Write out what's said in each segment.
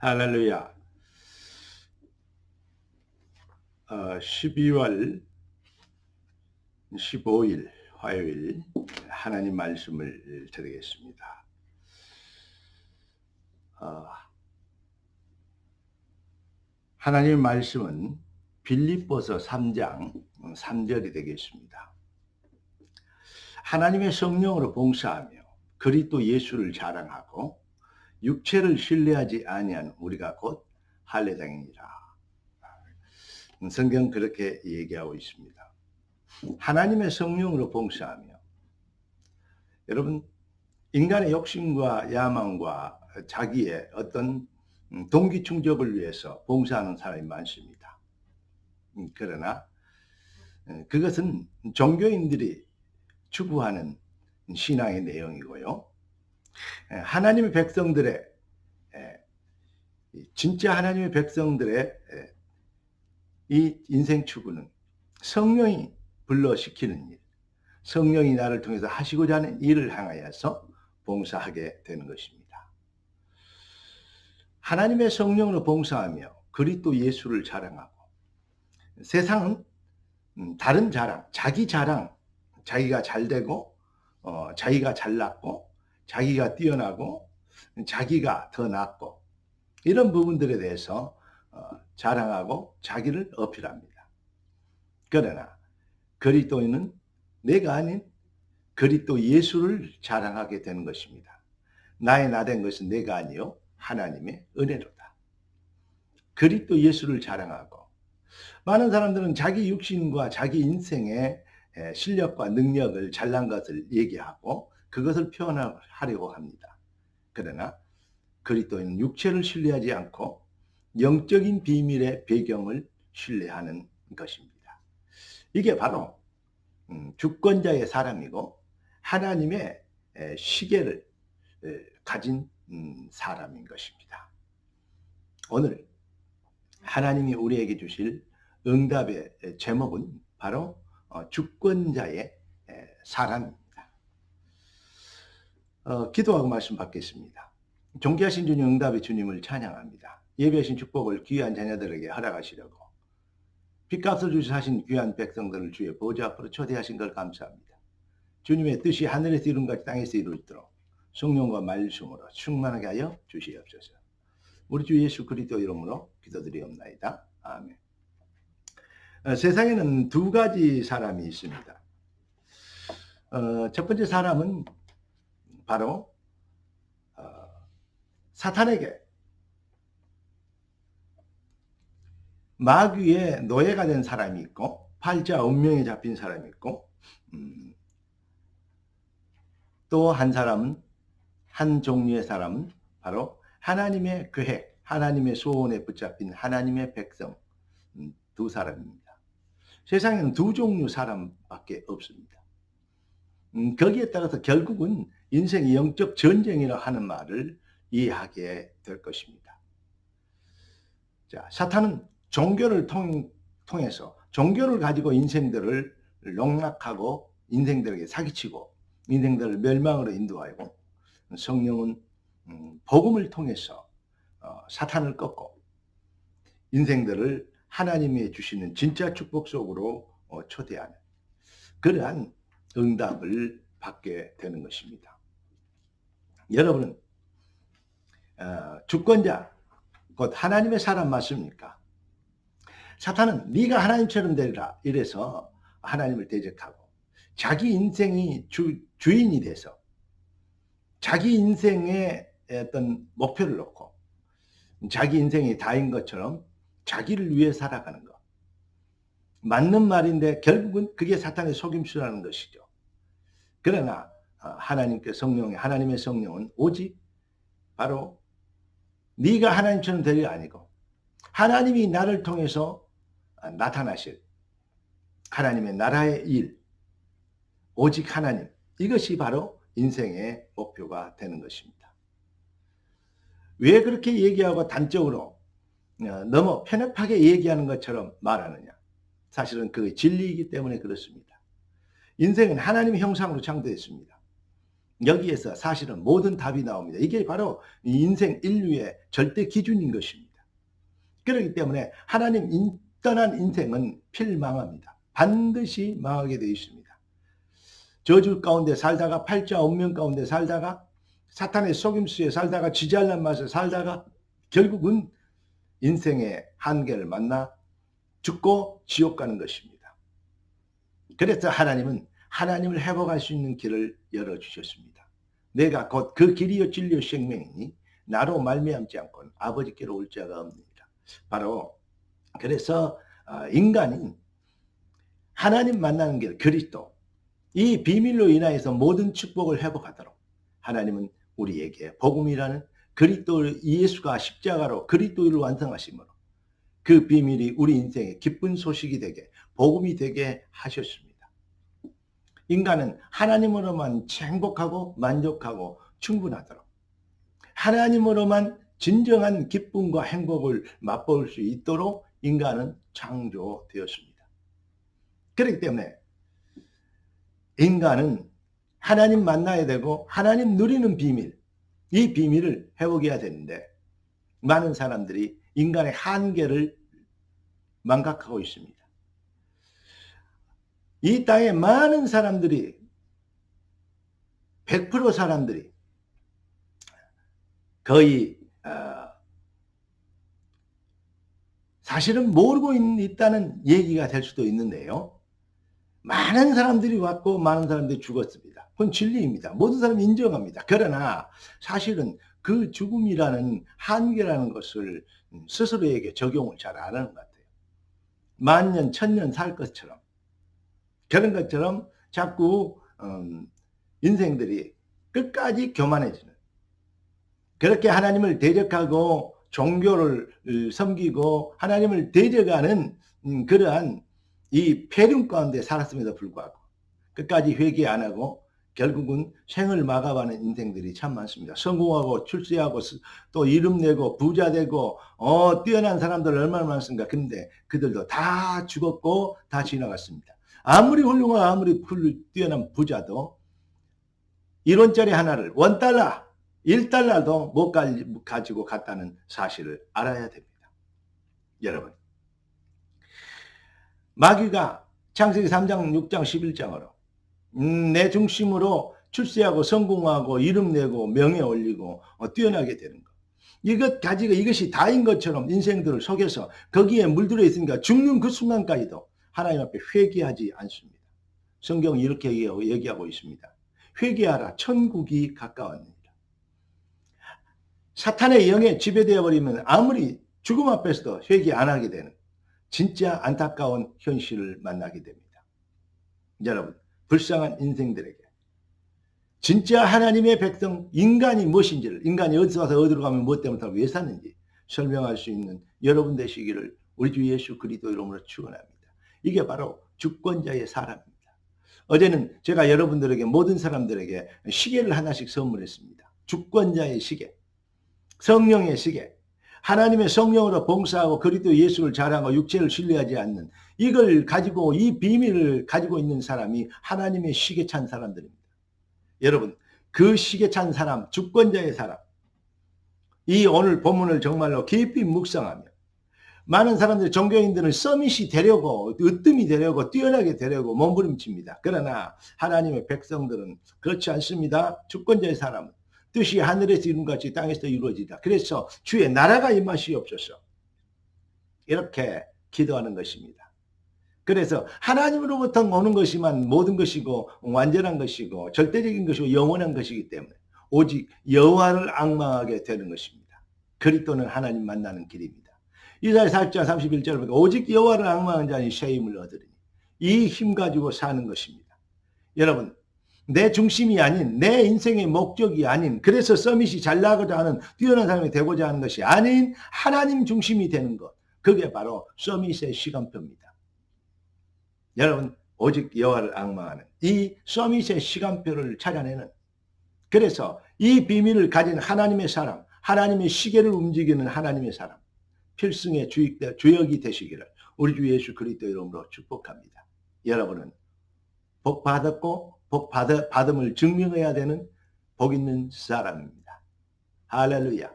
할렐루야. 12월 15일 화요일 하나님 말씀을 드리겠습니다. 하나님의 말씀은 빌립보서 3장 3절이 되겠습니다. 하나님의 성령으로 봉사하며 그리스도 예수를 자랑하고 육체를 신뢰하지 아니한 우리가 곧 할례장이니라. 성경 그렇게 얘기하고 있습니다. 하나님의 성령으로 봉사하며, 여러분, 인간의 욕심과 야망과 자기의 어떤 동기 충족을 위해서 봉사하는 사람이 많습니다. 그러나 그것은 종교인들이 추구하는 신앙의 내용이고요. 하나님의 백성들의, 진짜 하나님의 백성들의 이 인생 추구는 성령이 불러시키는 일, 성령이 나를 통해서 하시고자 하는 일을 향하여서 봉사하게 되는 것입니다. 하나님의 성령으로 봉사하며 그리스도 예수를 자랑하고, 세상은 다른 자랑, 자기 자랑, 자기가 잘되고 자기가 잘났고 자기가 뛰어나고 자기가 더 낫고 이런 부분들에 대해서 자랑하고 자기를 어필합니다. 그러나 그리스도인은 내가 아닌 그리스도 예수를 자랑하게 되는 것입니다. 나의 나된 것은 내가 아니요 하나님의 은혜로다. 그리스도 예수를 자랑하고, 많은 사람들은 자기 육신과 자기 인생의 실력과 능력을 잘난 것을 얘기하고 그것을 표현하려고 합니다. 그러나 그리스도인은 육체를 신뢰하지 않고 영적인 비밀의 배경을 신뢰하는 것입니다. 이게 바로 주권자의 사람이고 하나님의 시계를 가진 사람인 것입니다. 오늘 하나님이 우리에게 주실 응답의 제목은 바로 주권자의 사람입니다. 기도하고 말씀 받겠습니다. 존귀하신 주님, 응답의 주님을 찬양합니다. 예배하신 축복을 귀한 자녀들에게 허락하시려고 빚값을 주시하신 귀한 백성들을 주의 보좌 앞으로 초대하신 걸 감사합니다. 주님의 뜻이 하늘에서 이룬 같이 땅에서 이루어지도록 성령과 말씀으로 충만하게 하여 주시옵소서. 우리 주 예수 그리스도 이름으로 기도드리옵나이다. 아멘. 세상에는 두 가지 사람이 있습니다. 첫 번째 사람은 바로 사탄에게 마귀의 노예가 된 사람이 있고, 팔자 운명에 잡힌 사람이 있고, 또 한 사람은, 한 종류의 사람은 바로 하나님의 계획, 하나님의 소원에 붙잡힌 하나님의 백성, 두 사람입니다. 세상에는 두 종류 사람밖에 없습니다. 거기에 따라서 결국은 인생이 영적 전쟁이라 하는 말을 이해하게 될 것입니다. 자, 사탄은 종교를 통해서 종교를 가지고 인생들을 농락하고 인생들에게 사기치고 인생들을 멸망으로 인도하고, 성령은 복음을 통해서 사탄을 꺾고 인생들을 하나님이 주시는 진짜 축복 속으로 초대하는 그러한 응답을 받게 되는 것입니다. 여러분은 주권자, 곧 하나님의 사람 맞습니까? 사탄은 네가 하나님처럼 되리라 이래서 하나님을 대적하고, 자기 인생이 주인이 돼서 자기 인생의 어떤 목표를 놓고 자기 인생이 다인 것처럼 자기를 위해 살아가는 것, 맞는 말인데 결국은 그게 사탄의 속임수라는 것이죠. 그러나 하나님의 성령은 오직 바로 네가 하나님처럼 되리가 아니고 하나님이 나를 통해서 나타나실 하나님의 나라의 일, 오직 하나님, 이것이 바로 인생의 목표가 되는 것입니다. 왜 그렇게 얘기하고 단적으로 너무 편협하게 얘기하는 것처럼 말하느냐? 사실은 그 진리이기 때문에 그렇습니다. 인생은 하나님의 형상으로 창조됐습니다. 여기에서 사실은 모든 답이 나옵니다. 이게 바로 인생 인류의 절대 기준인 것입니다. 그렇기 때문에 하나님 떠난 인생은 필망합니다. 반드시 망하게 되어 있습니다. 저주 가운데 살다가 팔자 운명 가운데 살다가 사탄의 속임수에 살다가 지잘난 맛에 살다가 결국은 인생의 한계를 만나 죽고 지옥 가는 것입니다. 그래서 하나님은 하나님을 회복할 수 있는 길을 열어주셨습니다. 내가 곧 그 길이요 진리요 생명이니 나로 말미암지 않고는 아버지께로 올 자가 없느니라. 바로 그래서 인간이 하나님 만나는 길 그리스도 이 비밀로 인하여서 모든 축복을 회복하도록 하나님은 우리에게 복음이라는 그리스도 예수가 십자가로 그리스도를 완성하심으로 그 비밀이 우리 인생의 기쁜 소식이 되게 복음이 되게 하셨습니다. 인간은 하나님으로만 행복하고 만족하고 충분하도록 하나님으로만 진정한 기쁨과 행복을 맛볼 수 있도록 인간은 창조되었습니다. 그렇기 때문에 인간은 하나님 만나야 되고 하나님 누리는 비밀, 이 비밀을 회복해야 되는데 많은 사람들이 인간의 한계를 망각하고 있습니다. 이 땅에 많은 사람들이 100% 사람들이 거의 사실은 모르고 있다는 얘기가 될 수도 있는데요. 많은 사람들이 왔고 많은 사람들이 죽었습니다. 그건 진리입니다. 모든 사람이 인정합니다. 그러나 사실은 그 죽음이라는 한계라는 것을 스스로에게 적용을 잘 안 하는 것 같아요. 만년, 천년 살 것처럼 그런 것처럼 자꾸 인생들이 끝까지 교만해지는 그렇게 하나님을 대적하고 종교를 섬기고 하나님을 대적하는 그러한 이 폐륜 가운데 살았음에도 불구하고 끝까지 회개 안 하고 결국은 생을 마감하는 인생들이 참 많습니다. 성공하고 출세하고 또 이름 내고 부자 되고 뛰어난 사람들 얼마나 많습니까? 근데 그들도 다 죽었고 다 지나갔습니다. 아무리 훌륭하고 아무리 뛰어난 부자도 1원짜리 하나를 $1, 1달러도 못 가지고 갔다는 사실을 알아야 됩니다. 여러분, 마귀가 창세기 3장, 6장, 11장으로 내 중심으로 출세하고 성공하고 이름 내고 명예 올리고 뛰어나게 되는 것. 이것 가지고 이것이 다인 것처럼 인생들을 속여서 거기에 물들어 있으니까 죽는 그 순간까지도 하나님 앞에 회개하지 않습니다. 성경이 이렇게 얘기하고 있습니다. 회개하라, 천국이 가까웠느니라. 사탄의 영에 지배되어 버리면 아무리 죽음 앞에서도 회개 안 하게 되는 진짜 안타까운 현실을 만나게 됩니다. 여러분, 불쌍한 인생들에게 진짜 하나님의 백성, 인간이 무엇인지를, 인간이 어디서 와서 어디로 가면 무엇 때문에 왜 사는지 설명할 수 있는 여러분 되시기를 우리 주 예수 그리스도 이름으로 축원합니다. 이게 바로 주권자의 사람입니다. 어제는 제가 여러분들에게 모든 사람들에게 시계를 하나씩 선물했습니다. 주권자의 시계, 성령의 시계, 하나님의 성령으로 봉사하고 그리스도 예수를 자랑하고 육체를 신뢰하지 않는 이걸 가지고 이 비밀을 가지고 있는 사람이 하나님의 시계 찬 사람들입니다. 여러분, 그 시계 찬 사람, 주권자의 사람, 이 오늘 본문을 정말로 깊이 묵상하며 많은 사람들이 종교인들은 서밋이 되려고 으뜸이 되려고 뛰어나게 되려고 몸부림칩니다. 그러나 하나님의 백성들은 그렇지 않습니다. 주권자의 사람은 뜻이 하늘에서 이룬 같이 땅에서 이루어지다. 그래서 주의 나라가 임하시옵소서 이렇게 기도하는 것입니다. 그래서 하나님으로부터 오는 것이만 모든 것이고 완전한 것이고 절대적인 것이고 영원한 것이기 때문에 오직 여호와를 앙망하게 되는 것입니다. 그리스도는 하나님 만나는 길입니다. 이사야 4장 31절을 보니까 오직 여호와를 앙망하는 자니 새 힘을 얻으리니 이 힘 가지고 사는 것입니다. 여러분, 내 중심이 아닌 내 인생의 목적이 아닌 그래서 서밋이 잘 나가고자 하는 뛰어난 사람이 되고자 하는 것이 아닌 하나님 중심이 되는 것, 그게 바로 서밋의 시간표입니다. 여러분, 오직 여호와를 앙망하는 이 서밋의 시간표를 찾아내는, 그래서 이 비밀을 가진 하나님의 사람, 하나님의 시계를 움직이는 하나님의 사람, 필승의 주역이 되시기를 우리 주 예수 그리스도 이름으로 축복합니다. 여러분은 복 받았고 복 받음을 증명해야 되는 복 있는 사람입니다. 할렐루야.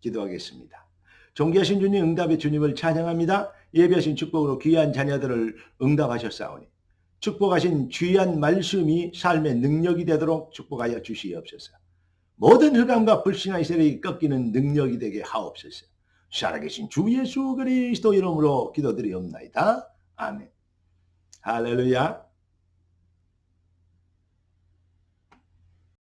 기도하겠습니다. 존귀하신 주님, 응답의 주님을 찬양합니다. 예배하신 축복으로 귀한 자녀들을 응답하셨사오니 축복하신 귀한 말씀이 삶의 능력이 되도록 축복하여 주시옵소서. 모든 흑암과 불신의 세력이 꺾이는 능력이 되게 하옵소서. 살아계신 주 예수 그리스도 이름으로 기도드리옵나이다. 아멘. 할렐루야.